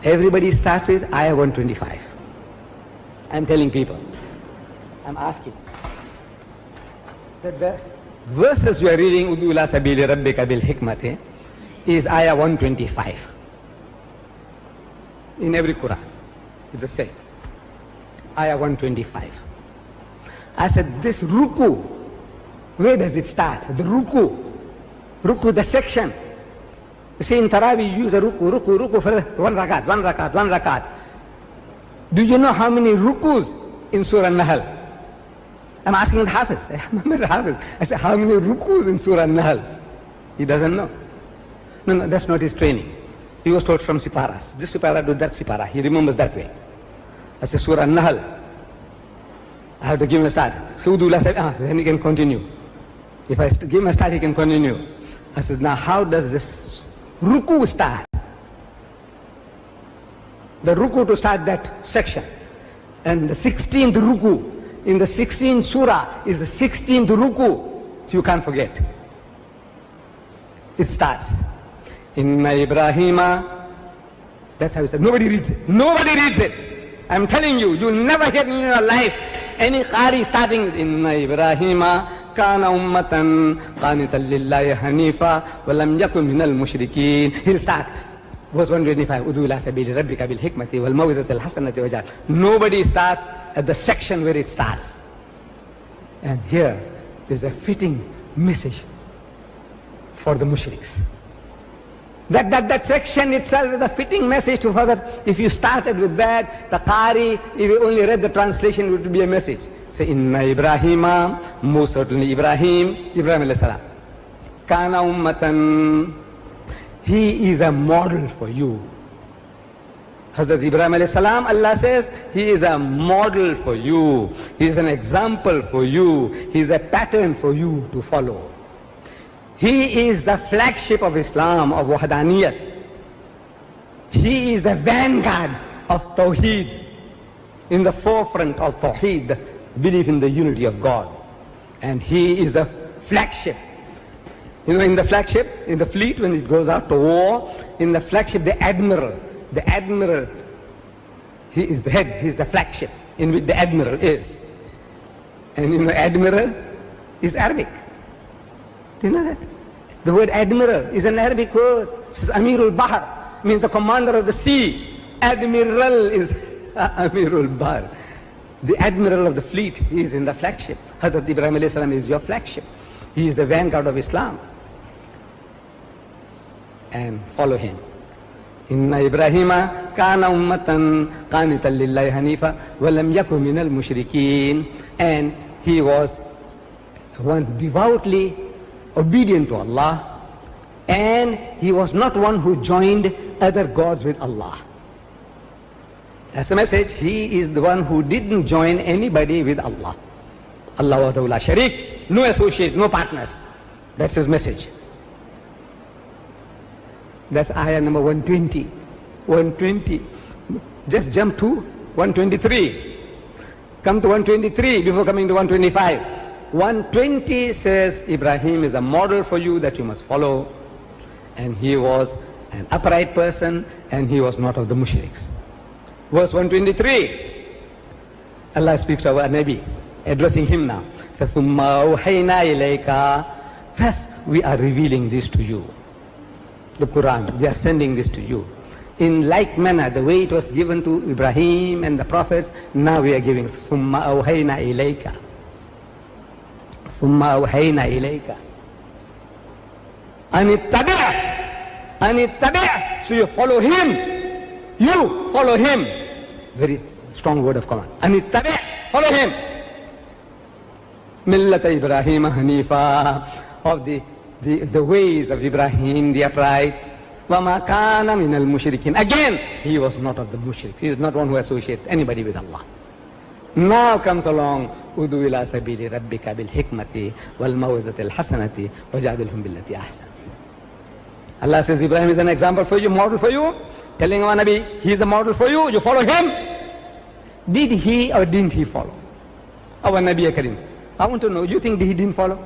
Everybody starts with Ayah 125. I'm telling people, I'm asking, that the verses we are reading, Udu ila sabili rabbika bil hikmati, is Ayah 125. In every Quran, it's the same. Ayah 125. I said, this ruku, where does it start? The ruku, the section. You see, in Taraweeh you use a ruku for one rakat. Do you know how many rukus in Surah An-Nahl? I'm asking the Hafiz. I said, how many rukus in Surah An-Nahl? He doesn't know. No, that's not his training. He was taught from siparas. This sipara do that sipara. He remembers that way. I said, Surah An-Nahl. I have to give him a start. Then he can continue. If I give him a start, he can continue. I said, now how does this ruku start? The ruku to start that section. And the 16th ruku in the 16th surah is the 16th ruku. You can't forget. It starts. Inna Ibrahima. That's how it says. Nobody reads it. Nobody reads it. I'm telling you, you'll never hear in your life any qari starting with Inna Ibrahima kana ummatan qanitan lillahi hanifa wa lam yakun minal mushrikeen. He'll start. Verse 125. Udu ila sabili rabbika bil hikmati wal mawizati al hasanati wajal. Nobody starts at the section where it starts. And here is a fitting message for the mushriks. That section itself is a fitting message to further. If you started with that, the Qari, if you only read the translation, it would be a message. Say, Inna Ibrahima, most certainly Ibrahim alayhi salam. Kana ummatan. He is a model for you. Hazrat Ibrahim alayhi salam, Allah says, he is a model for you. He is an example for you. He is a pattern for you to follow. He is the flagship of Islam, of Wahdaniyat. He is the vanguard of Tawheed, in the forefront of Tawheed, belief in the unity of God. And he is the flagship. You know, in the flagship, in the fleet, when it goes out to war, in the flagship, the admiral, he is the head, he is the flagship in which the admiral is. And in the admiral is Arabic. Do you know that? The word admiral is an Arabic word. It says Amirul Bahr, means the commander of the sea. Admiral is Amirul Bahr. The admiral of the fleet is in the flagship. Hazrat Ibrahim alayhi salam is your flagship. He is the vanguard of Islam. And follow him. Inna Ibrahima kana ummatan qanitan lillahi hanifa wa lam yakun minal mushrikeen. And he was one devoutly obedient to Allah, and he was not one who joined other gods with Allah. That's the message. He is the one who didn't join anybody with Allah. Allah wahdahu la sharik, no associate, no partners. That's his message. That's ayah number 120. 120. Just jump to 123. Come to 123 before coming to 125. 120 says Ibrahim is a model for you that you must follow, and he was an upright person, and he was not of the mushriks. Verse 123, Allah speaks to our Nabi, addressing him now. Thus we are revealing this to you. The Quran, we are sending this to you. In like manner, the way it was given to Ibrahim and the prophets, now we are giving ثُمَّ أَوْحَيْنَا إِلَيْكَ. ثُمَّ أَوْحَيْنَا إِلَيْكَ أَنِ اتَّبِعْ. So you follow him. You follow him. Very strong word of command. أَنِ اتَّبِعْ. Follow him. مِلَّةَ إِبْرَاهِيمَ حَنِيفًا. Of the ways of Ibrahim, the upright. وَمَا كَانَ مِنَ الْمُشْرِكِينَ. Again, he was not of the mushriks. He is not one who associates anybody with Allah. Now comes along, Udu ila sabili rabbika bil hikmati wal mawizati al hasanati wajadilhum billati ahsan. Allah says Ibrahim is an example for you, model for you. Telling our Nabi, he is a model for you, you follow him. Did he or didn't he follow? Our Nabi Karim. I want to know, you think he didn't follow?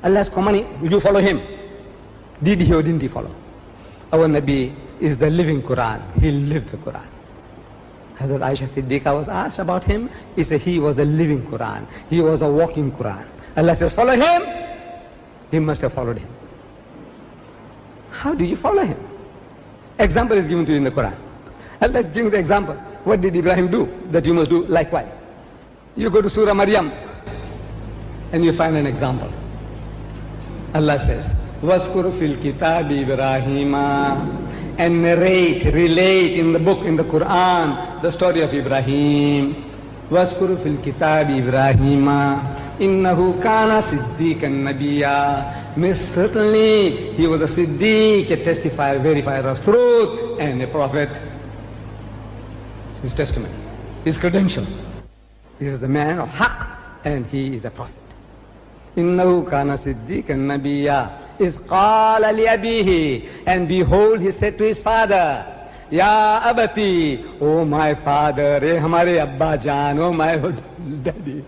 Allah's command, you follow him. Did he or didn't he follow? Our Nabi is the living Quran. He lived the Quran. Hazrat Aisha Siddiqa was asked about him. He said he was the living Quran. He was a walking Quran. Allah says, follow him. He must have followed him. How do you follow him? Example is given to you in the Quran. Allah is giving the example. What did Ibrahim do? That you must do likewise. You go to Surah Maryam and you find an example. Allah says, وَاسْكُرْ فِي الْكِتَابِ إِبْرَاهِيمَ, and narrate, relate in the book, in the Quran, the story of Ibrahim. وَاسْكُرْ فِي الْكِتَابِ إِبْرَاهِيمَ إِنَّهُ كَانَ صِدِّيقًا نَبِيًّا. Means certainly he was a Siddiq, a testifier, verifier of truth, and a prophet. His testimony, his credentials. He is the man of Haqq, and he is a prophet. إِنَّهُ كَانَ صِدِّيقًا نَبِيًّا إِذْ قَالَ لِأَبِيهِ, and behold, he said to his father, Ya abati, oh my father, eh hamare abba jaan, oh my daddy.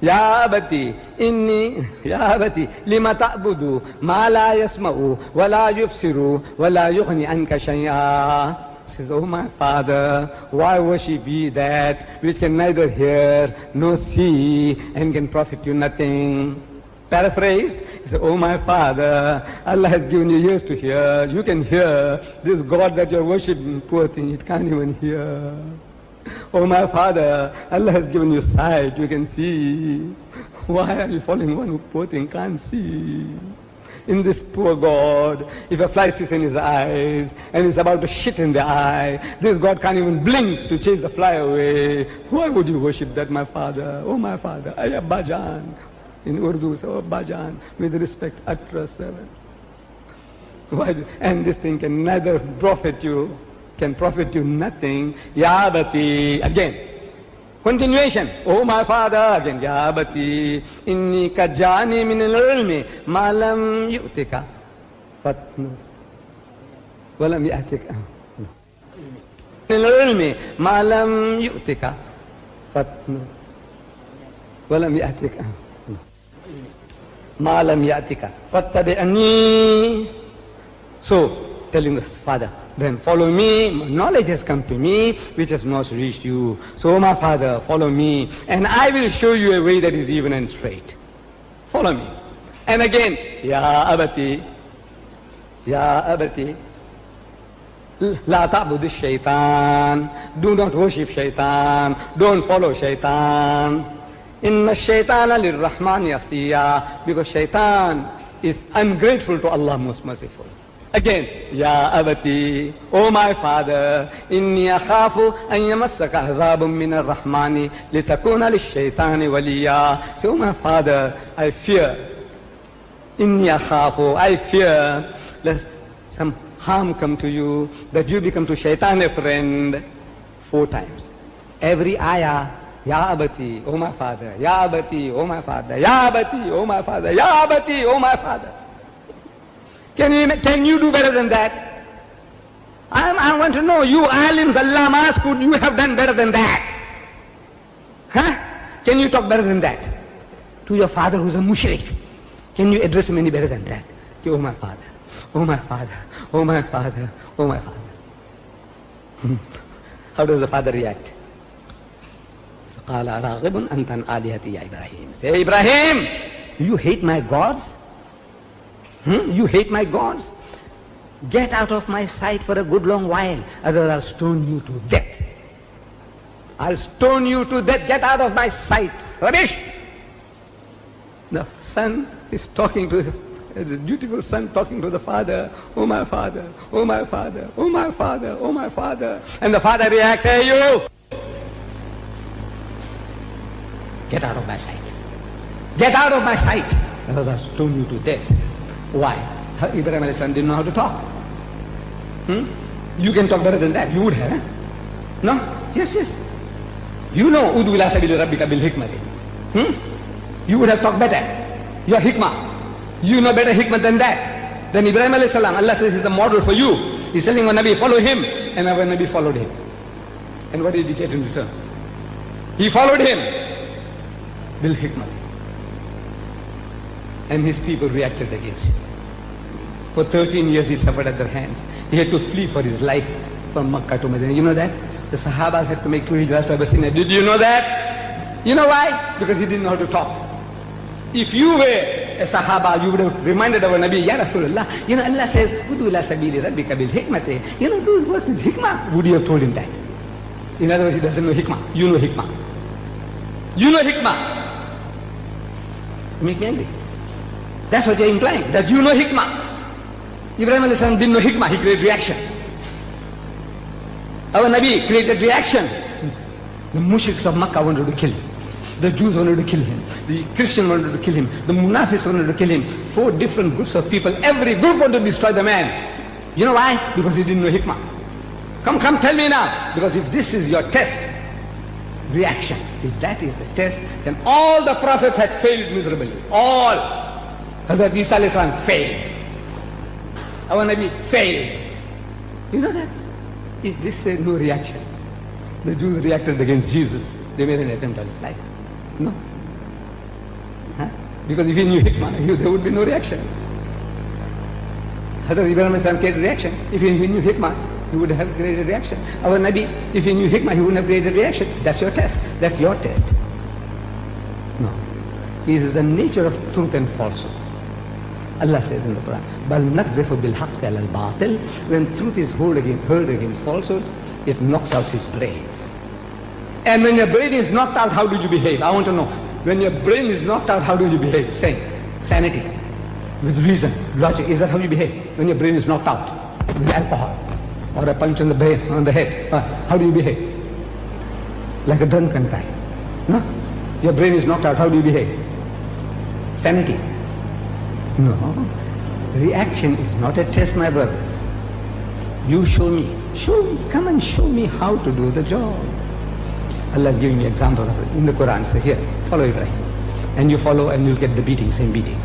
Ya abati, lima ta'budu, ma la yasma'u, wa la yubsiru, wa la yughni anka shay'a. Says, oh my father, why worship ye that which can neither hear nor see and can profit you nothing? Paraphrased, he said, oh my father, Allah has given you ears to hear. You can hear. This God that you're worshipping, poor thing, it can't even hear. Oh my father, Allah has given you sight. You can see. Why are you following one who, poor thing, can't see? In this poor God, if a fly sits in his eyes and is about to shit in the eye, this God can't even blink to chase the fly away. Why would you worship that, my father? Oh my father, ay Abba Jaan. In Urdu, so Abba Jaan, with respect, Atra 7. Why? And this thing can neither profit you, can profit you nothing. Ya Abati, again. Continuation. Oh my father, again. Ya Abati, inni kajani min al-ilmi ma lam yu'tika fatnu wa lam ya'tika. Min al-ilmi ma lam yu'tika fatnu wa lam ya'tika. Ma lam ya'tika fattabi'ani. So, telling the father, then follow me, knowledge has come to me, which has not reached you. So, my father, follow me, and I will show you a way that is even and straight. Follow me. And again, Ya abati, la ta'budu shaitan. Do not worship shaitan. Don't follow shaitan. Inna shaitana lirrahmani asiya, because shaitan is ungrateful to Allah, most merciful. Again, Ya abati, oh my father, inni akhafu an yamassaka adhabun min ar-rahmani litakuna lish-shaytani waliya. So, my father, I fear, inni akhafu, I fear, lest some harm come to you, that you become to shaitan a friend. 4 times. Every ayah, Ya abati, oh my father, Ya abati, oh my father, Ya abati, oh my father, Ya abati, oh my father. Can you do better than that? I want to know, you alims, allamas, could you have done better than that? Huh? Can you talk better than that? To your father who's a mushrik, can you address him any better than that? Oh my father, oh my father, oh my father, oh my father. How does the father react? قال راغب أنت عن آلهتي يا إبراهيم. Say, Ibrahim, you hate my gods? You hate my gods? Get out of my sight for a good long while, otherwise I'll stone you to death. I'll stone you to death. Get out of my sight. Rubbish! The son is talking to the beautiful son talking to the father. Oh my father, oh my father, oh my father, oh my father. And the father reacts, hey you! Get out of my sight. Get out of my sight. Otherwise I'll stone you to death. Why? Ibrahim alayhi salam didn't know how to talk. You can talk better than that. You would have. No? Yes. You know, Udu ila sabili rabbika bil hikmati. You would have talked better. Your hikmah. You know better hikmah than that. Then Ibrahim alayhi salam, Allah says he's the model for you. He's telling our Nabi, follow him. And our Nabi followed him. And what did he get in return? He followed him. Bil hikmah. And his people reacted against him. For 13 years he suffered at their hands. He had to flee for his life from Makkah to Medina. You know that? The Sahabas had to make 2 hijras to Abyssinia. Did you know that? You know why? Because he didn't know how to talk. If you were a Sahaba, you would have reminded our Nabi, Ya Rasulullah, you know, Allah says, Udu ila sabili rabbika bil hikmati. You know, do work with hikmah. Would you have told him that? In other words, he doesn't know hikmah. You know hikmah. You know hikmah. You make me angry. That's what you're implying, that you know hikmah. Ibrahim alayhi salam didn't know hikmah, he created reaction. Our Nabi created reaction. The mushriks of Makkah wanted to kill him. The Jews wanted to kill him. The Christians wanted to kill him. The Munafiqs wanted to kill him. 4 different groups of people. Every group wanted to destroy the man. You know why? Because he didn't know hikmah. Come, tell me now. Because if this is your test, reaction, if that is the test, then all the prophets had failed miserably. All. Hazrat Isa alayhi salam failed. Our Nabi failed. You know that? If this is no reaction, the Jews reacted against Jesus. They made an attempt on his life. No. Huh? Because if he knew hikmah, there would be no reaction. Hazrat Ibrahim created reaction. If he knew hikmah, he would have created reaction. Our Nabi, if he knew hikmah, he wouldn't have created reaction. That's your test. That's your test. No. This is the nature of truth and falsehood. Allah says in the Quran, بَلْ نَقْذِفُ بِالْحَقِّ عَلَى الْبَاطِلِ. When truth is heard against falsehood, it knocks out his brains. And when your brain is knocked out, how do you behave? I want to know. When your brain is knocked out, how do you behave? Sanity. With reason, logic. Is that how you behave? When your brain is knocked out with alcohol or a punch on the brain, on the head, how do you behave? Like a drunken guy. No? Your brain is knocked out, how do you behave? Sanity. No. Reaction is not a test, my brothers. You show me. Come and show me how to do the job. Allah is giving me examples of it in the Quran. So here, follow Ibrahim. And you follow and you'll get the beating, same beating.